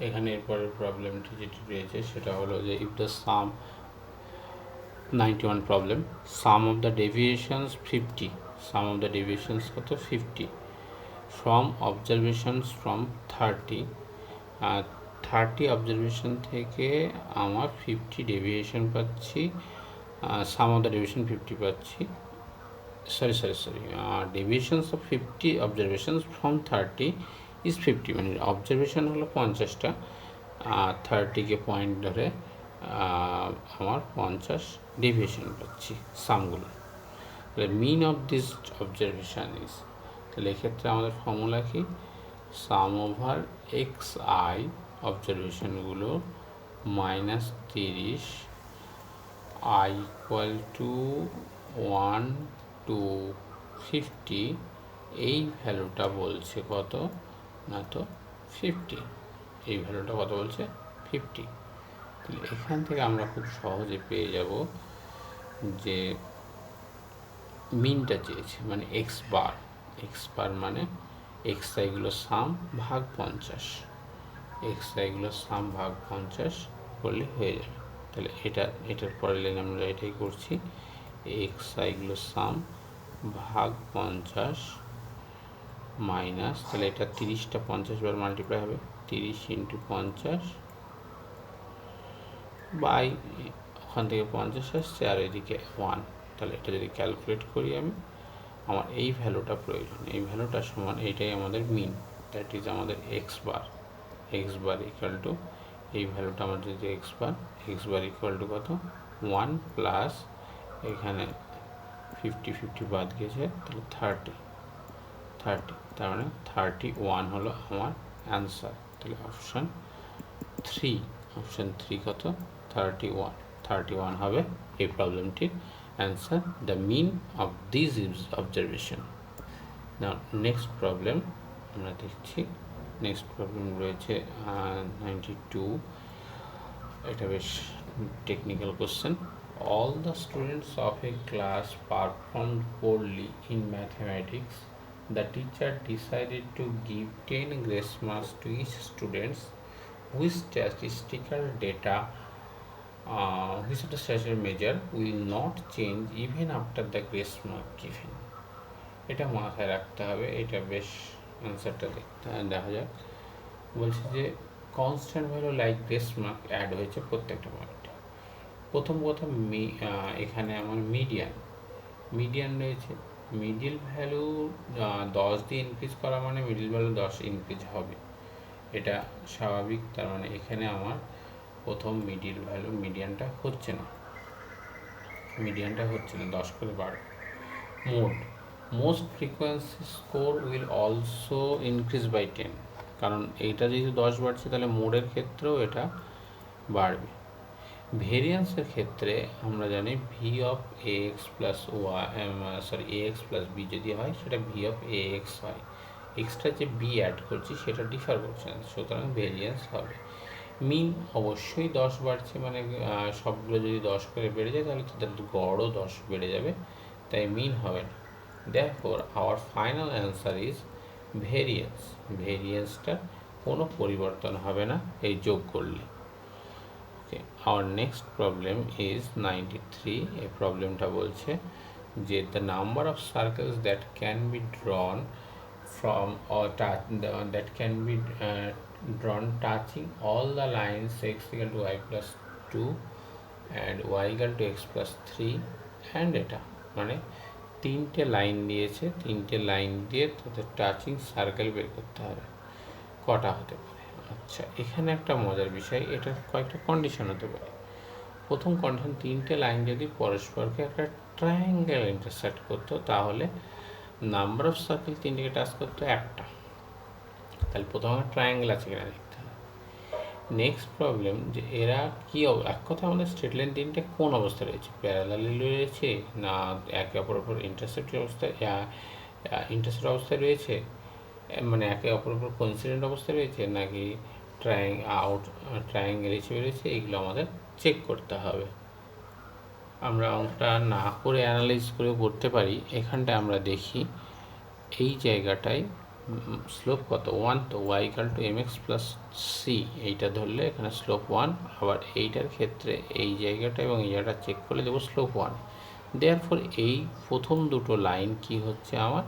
এখানে এরপরের প্রবলেমটি যেটি রয়েছে সেটা হলো যে if the sum 91 problem sum of the deviations 50 sum of the deviations কত 50 ফ্রম অবজারভেশনস ফ্রম 30 30 অবজারভেশন থেকে আমার 50 ডেভিয়েশন পাচ্ছি সাম অফ দ্য ডেভিয়েশন 50 পাচ্ছি sorry deviations of 50 observations from 30 is 50 মানে অবজারভেশন হলো 50টা 30কে পয়েন্ট ধরে আমার 50 ডেভিয়েশন পাচ্ছি সামগুলো। তাহলে mean of this observation is, তাহলে এক্ষেত্রে আমাদের ফর্মুলা কি, সাম ওভার এক্স আই অবজারভেশনগুলো minus 30 i equal to 1 to 50, এই ভ্যালুটা বলছে কত না তো 50, এই ভ্যালুটা কত বলছে 50। তাহলে এখান থেকে আমরা খুব সহজে পেয়ে যাব যে মিনটা চেয়েছে মানে এক্স বার মানে এক্স আইগুলো সাম ভাগ 50, এক্স আইগুলো সাম ভাগ 50 করলে হয়ে যাবে। তাহলে এটার পরের লাইন আমরা এটাই করছি, এক্স আইগুলো সাম ভাগ 50 মাইনাস, তাহলে এটা 30টা 50 বার মাল্টিপ্লাই হবে, 30 ইন্টু 50 বাই ওখান থেকে 50 আসছে আর এদিকে 1, তাহলে এটা যদি ক্যালকুলেট করি আমি, আমার এই ভ্যালুটা প্রয়োজন, এই ভ্যালুটা সমান এইটাই আমাদের মিন, দ্যাট ইজ আমাদের এক্স বার ইকুয়াল টু এই ভ্যালুটা আমাদের যদি এক্স বার ইকুয়াল টু কত 1 প্লাস এখানে 50 বাদ গেছে, তাহলে 30 তার মানে 31 হলো আমার অ্যান্সার। তাহলে অপশান 3 কত 31 হবে এই প্রবলেমটির answer, the mean of this observation. Now next problem আমরা দেখছি, নেক্সট প্রবলেম রয়েছে 92, এটা বেশ technical question. All the students of a class performed poorly in mathematics. The teacher decided to give 10 grace marks to each student which statistical data which the statistical measure will not change even after the grace mark given. এটা মাথায় রাখতে হবে, এটা বেশ অ্যান্সারটা দেখা যাক। বলছে যে constant value like grace mark add হয়েছে প্রত্যেকটা পয়েন্টে। প্রথম কথা এখানে আমার মিডিয়ান রয়েছে, মিডিল ভ্যালু 10 দিয়ে ইনক্রিজ করা মানে মিডিল ভ্যালু 10 ইনক্রিজ হবে, এটা স্বাভাবিক। তার মানে এখানে আমার প্রথম মিডিয়ানটা হচ্ছে না 10 করে বাড়বে। Most frequency score will also increase by 10, কারণ এইটা যেহেতু 10 বাড়ছে তাহলে মোডের ক্ষেত্রেও এটা বাড়বে। ভেরিয়েন্সের ক্ষেত্রে আমরা জানি V of a x plus a x plus b যদি হয় সেটা ভি অফ এ এক্স হয়, এক্সট্রা যে বি অ্যাড করছি সেটা ডিফার করছে না, সুতরাং ভেরিয়েন্স হবে। মিন অবশ্যই 10 বাড়ছে মানে সবগুলো যদি 10 করে বেড়ে যায় তাহলে তাদের গড়ও 10 বেড়ে যাবে, তাই মিন হবে না। Therefore our final answer is ভেরিয়েন্সটা কোনো পরিবর্তন হবে না এই যোগ করলে। Okay, our next problem is 93, এই প্রবলেমটা বলছে যে the number of circles that can be drawn from or that can be drawn touching all the lines x equal to y plus 2 and y equal to x plus 3 and এটা মানে তিনটে line দিয়েছে, তিনটে line দিয়ে তাদের touching circle বের করতে হবে, কটা হতে পারে। আচ্ছা, এখানে একটা মজার বিষয়, এটা কয়েকটা কন্ডিশন হতে পারে। প্রথম কন্ডিশন, তিনটে লাইন যদি পরস্পরকে একটা ট্রায়াঙ্গেল ইন্টারসেক্ট করতো তাহলে নাম্বার অফ সার্কেল তিনটেকে টাচ করতো একটা, তাহলে প্রথম একটা ট্রায়াঙ্গেল আছে কিনা দেখতে হবে। নেক্সট প্রবলেম যে এরা কি এক কথা আমাদের স্ট্রেট লাইন তিনটে কোন অবস্থায় রয়েছে, প্যারালালি রয়েছে না একে অপরের উপর ইন্টারসেক্ট অবস্থায় রয়েছে, মানে একে অপরের উপর কোইন্সিডেন্ট অবস্থায় রয়েছে নাকি ট্রায়াঙ্গেল হিসেবে রয়েছে, এগুলো আমাদের চেক করতে হবে। আমরা অঙ্কটা না করে অ্যানালাইজ করে করতে পারি। এখানটায় আমরা দেখি এই জায়গাটায় স্লোপ কত 1, তো y equal to mx plus c এইটা ধরলে এখানে স্লোপ 1, আবার এইটার ক্ষেত্রে এই জায়গাটা এবং এই জায়গাটা চেক করলে দেবো স্লোপ 1। দেয়ারফর এই প্রথম দুটো লাইন কি হচ্ছে আমার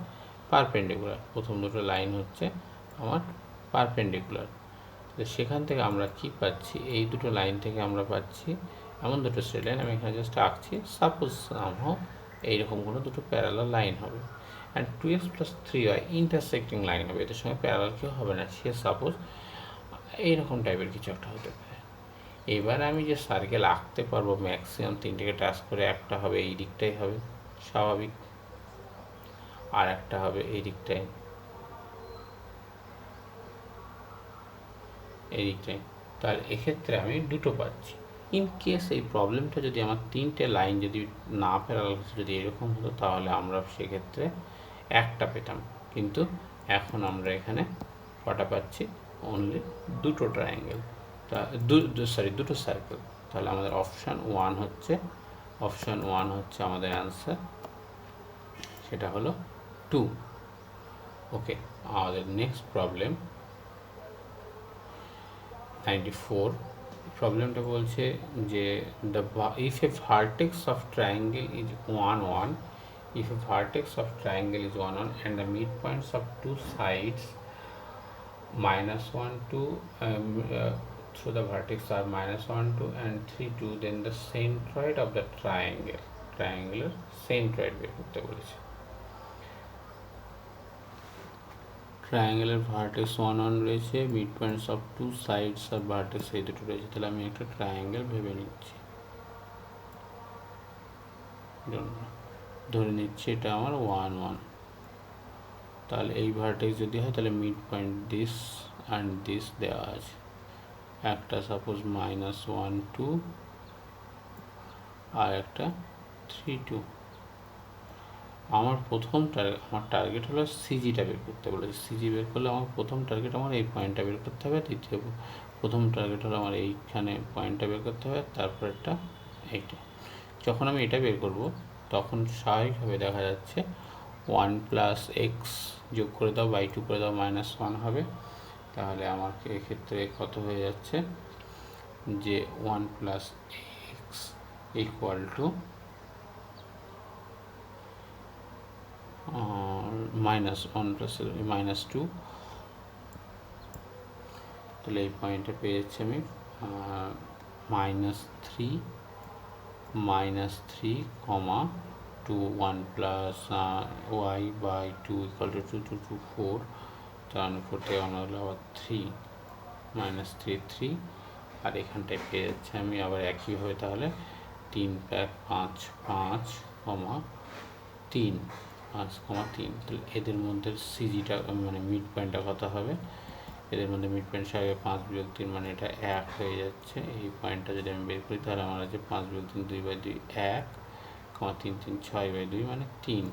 পারপেন্ডিকুলার, প্রথম দুটো লাইন হচ্ছে আমার পারপেন্ডিকুলার। তো সেখান থেকে আমরা কি পাচ্ছি, এই দুটো লাইন থেকে আমরা পাচ্ছি এমন দুটো স্ট্রেট লাইন, আমি এখানে জাস্ট আঁকছি, সাপোজ নাও এইরকম কোনো দুটো প্যারালাল লাইন হবে, and 2x plus 3y intersecting line হবে, এদের সঙ্গে প্যারালাল কেউ হবে না, সে সাপোজ এইরকম টাইপের কিছু একটা হতে পারে। এবার আমি যে সার্কেল আঁকতে পারবো ম্যাক্সিমাম তিনটেকে টাচ করে, একটা হবে এই দিকটাই হবে স্বাভাবিক, আর একটা হবে এই দিকটাই, এই দিকটাই। তাহলে এক্ষেত্রে আমি দুটো পাচ্ছি। ইন কেস এই প্রবলেমটা যদি আমার তিনটে লাইন যদি না প্যারালাল হতো, যদি এরকম হতো, তাহলে আমরা সেক্ষেত্রে একটা পেতাম, কিন্তু এখন আমরা এখানে কটা পাচ্ছি, অনলি দুটো ট্রায়াঙ্গেল, তা দুটো সার্কেল। তাহলে আমাদের অপশান ওয়ান হচ্ছে আমাদের অ্যান্সার, সেটা হলো 2। ওকে, আমাদের নেক্সট প্রবলেম 94। প্রবলেমটা বলছে যে if a vertex of triangle is 1 1, if a vertex of triangle is 1 1 and the midpoints of two sides minus 1 2 through the vertex are minus 1 2 and 3 2, then the centroid of the triangular centroid বের করতে বলেছে। ট্রায়াঙ্গেলের vertex 1 1 রয়েছে, mid points of two sides আর vertex এই দুটো রয়েছে। তাহলে আমি একটা ট্রায়াঙ্গেল ভেবে নিচ্ছি, ধরে নিচ্ছি এটা আমার 1 1। তাহলে এই ভার্টেক্স যদি হয় তাহলে mid point this and this দেওয়া আছে, একটা সাপোজ -1 2 আর একটা 3 2। আমার টার্গেট হলো সিজিটা বের করতে বলেছে। সিজি বের করলে আমার প্রথম টার্গেট আমার এই পয়েন্টটা বের করতে হবে, প্রথম টার্গেট হলো আমার এইখানে পয়েন্টটা বের করতে হবে, তারপরেরটা এইটা। যখন আমি এটা বের করব তখন স্বাভাবিকভাবে দেখা যাচ্ছে 1 প্লাস এক্স যোগ করে দাও বাই 2 করে দাও -1 হবে। তাহলে আমাকে এক্ষেত্রে কত হয়ে যাচ্ছে যে 1 plus x equal to -1 plus -2। তাহলে এই পয়েন্টে পেয়ে যাচ্ছি আমি -3 1 plus y by 2 equal to 2 2 2 4। তার 4 থেকে 1 হলো আবার 3 -3 3, আর এখানটায় পেয়ে যাচ্ছে আমি আবার একইভাবে, তাহলে 3 5 5 5, 3 5, 3। তাহলে এদের মধ্যে সিজিটা মানে মিড পয়েন্টটা কত হবে, এদের মধ্যে মিড পয়েন্ট হিসাবে 5 বিয়োগ 3 মানে এটা 1 হয়ে যাচ্ছে। এই পয়েন্টটা যদি আমি বের করি তাহলে আমার আছে 5 বিয়োগ 3 2 বাই 2 1, 3 3 6 বাই 2 মানে 3।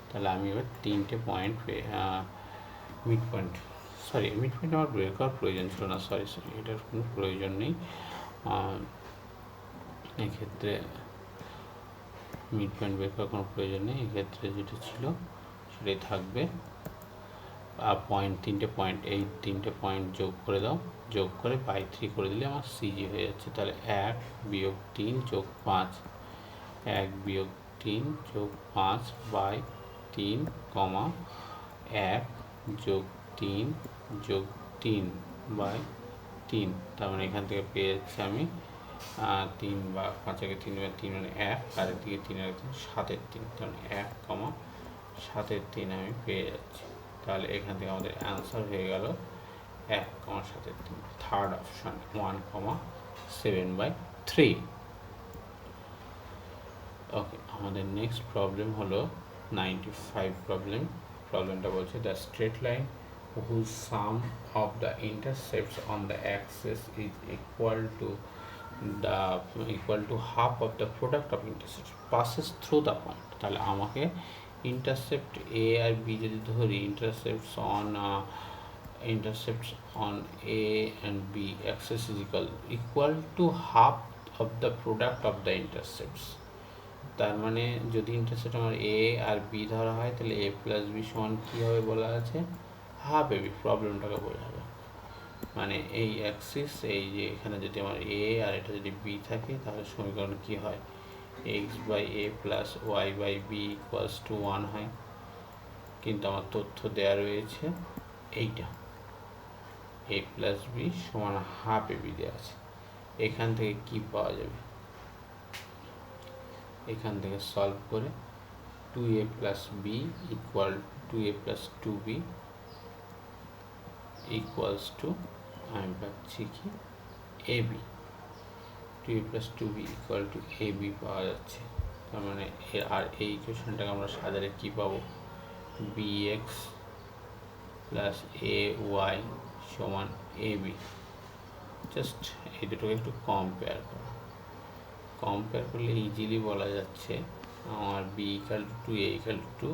তাহলে আমি এবার তিনটে পয়েন্ট মিড পয়েন্ট আমার বের করার প্রয়োজন ছিল না, সরি এটার কোনো প্রয়োজন নেই। এক্ষেত্রে মিড পয়েন্ট বের করার কোনো প্রয়োজন নেই, এক্ষেত্রে যেটা ছিল সেটাই থাকবে। এই তিনটে পয়েন্ট যোগ করে দাও, যোগ করে বাই 3 করে দিলে আমার সিজি হয়ে যাচ্ছে। তাহলে 1 বিয়োগ 3 যোগ 5, 1 বিয়োগ 3 যোগ 5 বাই 3, 1 যোগ 3 যোগ 3 বাই 3। তার মানে এখান থেকে পেয়ে যাচ্ছি আমি 3 বা 5 আগে 3 বা 3 মানে 1, আর একদিকে 3 আর 7 3, তাহলে 1, 7 3 আমি পেয়ে যাচ্ছি। তাহলে এখান থেকে আমাদের অ্যান্সার হয়ে গেল 1, 7 3, থার্ড অপশান 1, 7/3। ওকে, আমাদের নেক্সট প্রবলেম হলো 95 প্রবলেমটা বলছে the straight line whose sum of the intercepts on the axis is equal to half of the product of intercepts passes through the point। তাহলে আমাকে ইন্টারসেপ্ট এ আর বি যদি ধরি, intercepts on A and B axis is equal to half of the product of the intercepts। তার মানে যদি intercept আমার এ আর B ধরা হয় তাহলে এ প্লাস বি সমান কী হবে বলা আছে, হাফ এবি, প্রবলেমটাকে বোঝা যায়। মানে এই অ্যাক্সিস, এই যে এখানে যদি আমার এ আর এটা যদি বি থাকে, তাহলে সমীকরণ কি হয়, x by a plus y by b equals to 1 হয়। কিন্তু আমার তথ্য দেওয়া রয়েছে এইটা, এ প্লাস বি সমান হাফ এবি দেওয়া আছে। এখান থেকে কি পাওয়া যাবে, এখান থেকে সলভ করে 2a plus b equal 2a plus 2b equals to, আমি পাচ্ছি কি ab, 2a plus 2b equal to ab পাওয়া যাচ্ছে। তার মানে আর এই ইকুয়েশনটাকে আমরা সাজালে কি পাবো, bx প্লাস এ ওয়াই সমান এবি। জাস্ট এই দুটোকে একটু কম্পেয়ার করলে ইজিলি বলা যাচ্ছে আমার b equal to a equal to,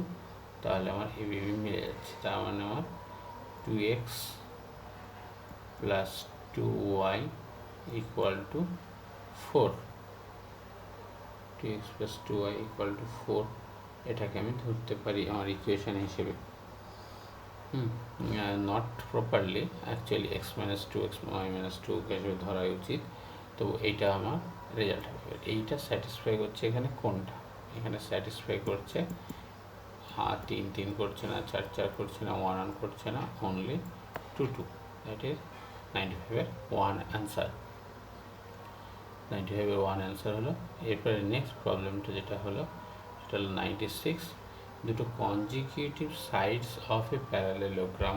তাহলে আমার এ বি মিলে যাচ্ছে। তার মানে আমার 2x plus 2y equal two 4, 2x plus 2y equal two 4, এটাকে আমি ধরতে পারি আমার ইকুয়েশন হিসেবে। Not properly, actually x minus 2 x y minus 2 হিসেবে ধরা উচিত। তো এইটা আমার রেজাল্ট হবে। এইটা স্যাটিসফাই করছে এখানে কোনটা, এখানে স্যাটিসফাই করছে 3 3 করছে না, 4 4 করছে না, 1 1 করছে না, অনলি 2 2। দ্যাট ইজ 95-এর 1 অ্যান্সার। 95-এর 1 অ্যান্সার হলো। এরপরে নেক্সট প্রবলেমটা যেটা হলো, সেটা হলো 96। দুটো consecutive sides of a parallelogram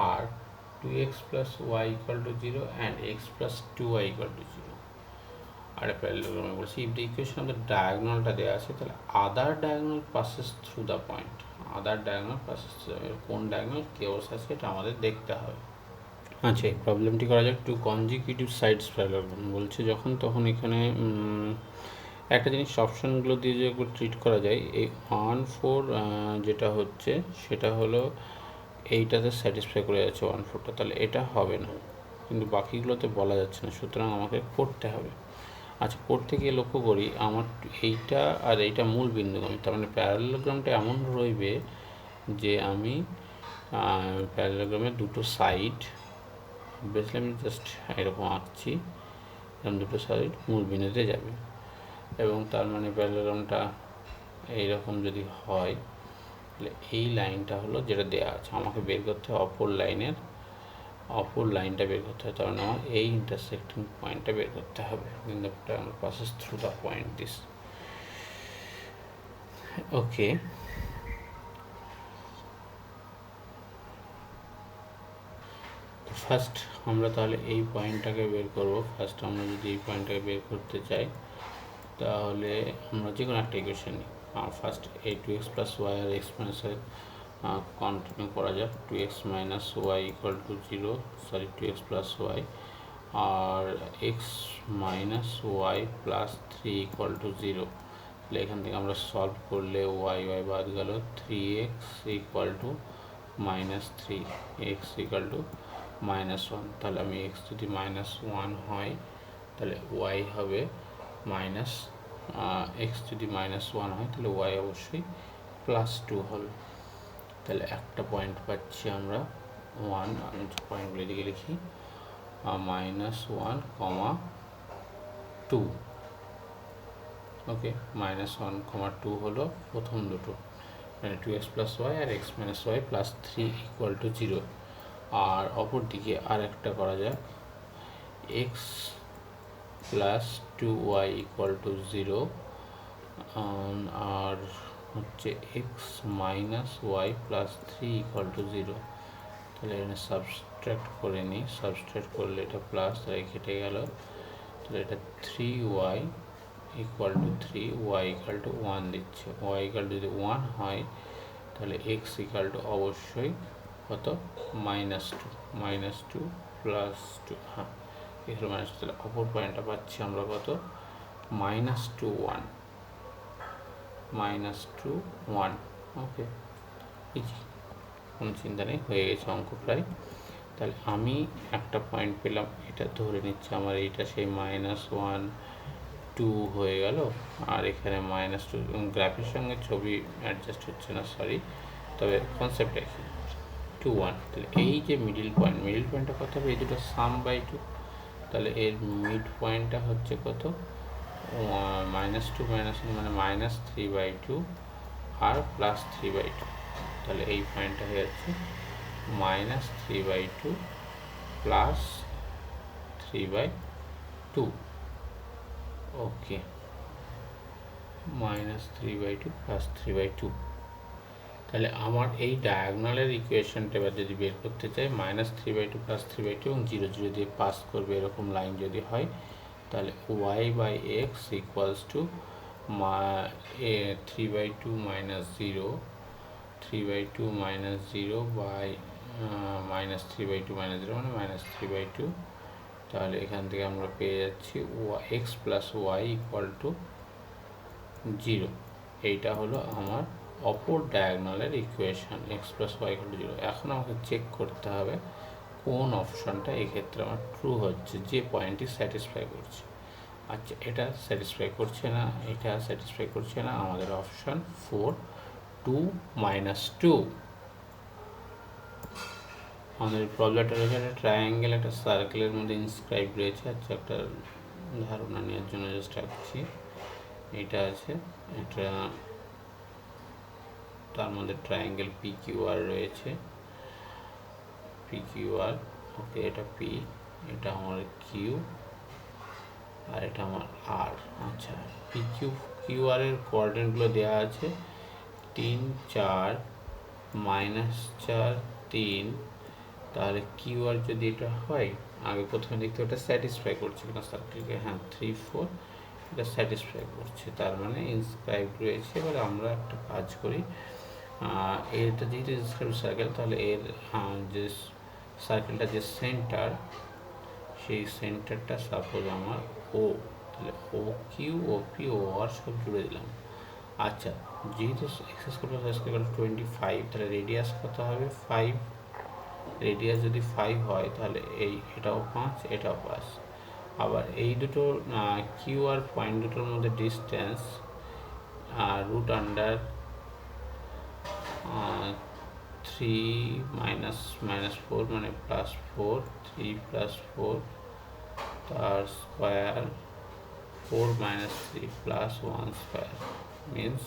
আর 2x plus y equal to 0 and x plus 2y equal to 0 আর প্যারালেলোগ্রামে বলছি if the equation of the diagonalটা দেওয়া আছে, তাহলে other diagonal passes through the point, other diagonal passes through the, কোন diagonal কী অবস্থা আছে এটা আমাদের দেখতে হবে। আচ্ছা, এই প্রবলেমটি করা যাক। টু কনজিকিউটিভ সাইডস প্যারালেলোগ্রাম বলছে যখন, তখন এখানে একটা জিনিস অপশানগুলো দিয়ে যে একবার ট্রিট করা যায়, এই 1 4 যেটা হচ্ছে সেটা হলো এইটাতে স্যাটিসফাই করে যাচ্ছে 1 4টা, তাহলে এটা হবে না, কিন্তু বাকিগুলোতে বলা যাচ্ছে না, সুতরাং আমাকে পড়তে হবে। আচ্ছা, পড়তে গিয়ে লক্ষ্য করি আমার এইটা আর এইটা মূল বিন্দুগামী, তার মানে প্যারালেলোগ্রামটা এমন রইবে যে আমি প্যারালেলোগ্রামের দুটো সাইড, বেসলে আমি জাস্ট এরকম আঁকছি, এরকম দুটো সাইড মূল বিন্দুতে যাবে, এবং তার মানে প্যারালেলোগ্রামটা এইরকম যদি হয়, তাহলে এই লাইনটা হলো যেটা দেওয়া আছে, আমাকে বের করতে হবে অপর লাইনটা বের করতে হবে, তার মানে আমার এই ইন্টারসেক্টিং পয়েন্টটা বের করতে হবে। আমরা passes through the point this. Okay, first আমরা তাহলে এই পয়েন্টটাকে বের করব। ফার্স্ট আমরা যদি এই পয়েন্টটাকে বের করতে চাই, তাহলে আমরা যে কোনো একটা ইকুয়েশন নিই। ফার্স্ট এই 2x প্লাস ওয়াই আর এক্স মাইনাস ওয়াই কন্টিনিউ করা যাক। 2x minus y equal to 0, sorry 2x plus y আর x minus y plus 3 equal to 0। তাহলে এখান থেকে আমরা সলভ করলে ওয়াই বাদ গেল, 3x equal to minus 3, x equal to -1। তাহলে আমি এক্স যদি -1 হয়, তাহলে ওয়াই হবে মাইনাস, এক্স যদি -1 হয় তাহলে ওয়াই অবশ্যই +2 হবে। তাহলে একটা পয়েন্ট পাচ্ছি আমরা 1, আমি পয়েন্টগুলো দিকে লিখি, -1, 2। ওকে, -1, 2 হলো প্রথম দুটো, মানে 2x প্লাস ওয়াই আর x minus y plus 3 equal to 0। আর অপর দিকে আর একটা করা যাক, x plus 2y equal to 0 আর হচ্ছে x minus y plus 3 equal to 0। তাহলে এখানে সাবস্ট্রাক্ট করে নিই, সাবস্ট্রাক্ট করলে এটা প্লাস, তাই কেটে গেল। তাহলে এটা 3y equal to 3, y equal to 1 দিচ্ছে। ওয়াই ইকুয়াল টু যদি 1 হয়, তাহলে x ইকুয়াল টু অবশ্যই কত, -2 প্লাস 2, হ্যাঁ এখানে -2। তাহলে অপর পয়েন্টটা পাচ্ছি আমরা কত, -2 1। ওকে, ইজি, কোনো চিন্তা নেই, হয়ে গেছে অঙ্ক প্রায়। তাহলে আমি একটা পয়েন্ট পেলাম, এটা ধরে নিচ্ছে আমার এইটা সেই -1 2 হয়ে গেল, আর এখানে -2, গ্রাফের সঙ্গে ছবি অ্যাডজাস্ট হচ্ছে না, সরি, তবে কনসেপ্ট একই। Two one. তাহলে এই যে মিডিল পয়েন্টটা কত হবে, এই দুটো সাম বাই টু, তাহলে এর মিড পয়েন্টটা হচ্ছে কত, -2 -1 মানে -3/2 আর +3/2, তাহলে এই পয়েন্টটা হয়ে যাচ্ছে -3/2 +3/2। ওকে, -3/2 +3/2। তাহলে আমার এই ডায়াগোনালের ইকুয়েশনটা এবার যদি বের করতে চাই, -3/2 +3/2 এবং 0 0 দিয়ে পাস করবে এরকম লাইন যদি হয়, তাহলে y/x ইকুয়ালস টু 3/2 - 0, 3/2 - 0 বাই -3/2 - 0 মানে -3/2। তাহলে এখান থেকে আমরা পেয়ে যাচ্ছি x + y ইকুয়াল টু 0। এইটা হলো আমার অপর ডায়াগোনালের equation, x + y equal to 0। এখন আমাকে চেক করতে হবে কোন অপশনটা এক্ষেত্রে আমার ট্রু হচ্ছে, যে পয়েন্টটি স্যাটিসফাই করছে। আচ্ছা, এটা স্যাটিসফাই করছে না, এটা স্যাটিসফাই করছে না, আমাদের অপশন 4 2 - 2। আমাদের প্রবলেমটা রয়েছে একটা ট্রায়াঙ্গেল, একটা সার্কেলের মধ্যে ইনস্ক্রাইব রয়েছে। আচ্ছা, একটা ধারণা নেওয়ার জন্য জাস্ট রাখছি। এটা আছে, এটা তার মধ্যে ট্রায়াঙ্গেল PQR রয়েছে, PQR। ওকে, এটা P, এটা আমার Q, আর এটা আমার R। আচ্ছা, QR এর কোঅর্ডিনেটগুলো দেওয়া আছে 3 4 -4 3। তাহলে QR যদি এটা হয়, আগে প্রথমে দেখতে ওটা স্যাটিসফাই করছে কিনা সার্কেলকে। হ্যাঁ, 3 4 এটা স্যাটিসফাই করছে, তার মানে ইনস্ক্রাইব রয়েছে। এবার আমরা একটা কাজ করি, এটা যেহেতু ইনস্ক্রাইব সার্কেল, তাহলে এর যে সার্কেলটা যে সেন্টার, সেই সেন্টারটা সাপোজ আমার O, তাহলে OQ OP OR সব জুড়ে দিলাম। আচ্ছা, যেহেতু x² 25, তাহলে রেডিয়াস কত হবে 5। রেডিয়াস যদি 5 হয়, তাহলে এটাও 5, এটাও 5। আবার এই দুটো QR পয়েন্ট দুটোর মধ্যে ডিস্টেন্স √3 -4 মানে +4, 3 + 4 তার স্কোয়ার, 4 - 3 + 1 স্কোয়ার মিনস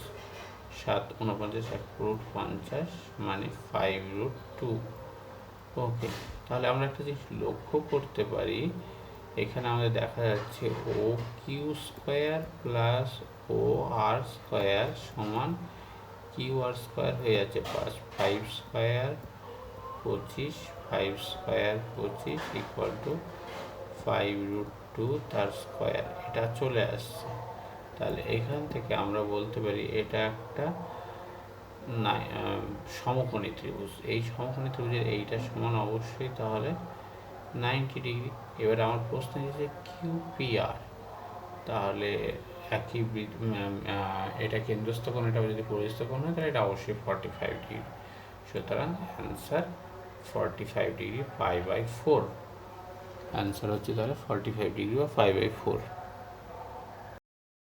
7 49 √50 মানে 5√2। ওকে, তাহলে আমরা একটা জিনিস লক্ষ্য করতে পারি, এখানে আমাদের দেখা যাচ্ছে OQ² + OR² সমান QR² হয়ে যাচ্ছে 5² 25, 5² 25 ইকুয়াল টু 5√2 তার স্কোয়ার, এটা চলে আসছে। তাহলে এখান থেকে আমরা বলতে পারি এটা একটা সমকোণী ত্রিভুজ। এই সমকোণী ত্রিভুজের এইটা সমান অবশ্যই তাহলে 90 ডিগ্রি। এবার আমার প্রশ্ন হচ্ছে QPR, তাহলে একই এটা কেন্দ্রস্থ কোণ, এটা যদি পরিস্থ কোণ হয়, তাহলে এটা অবশ্যই 45 ডিগ্রি। সুতরাং অ্যান্সার 45 ডিগ্রি, π/4। অ্যান্সার হচ্ছে তাহলে 45 ডিগ্রি বা π/4।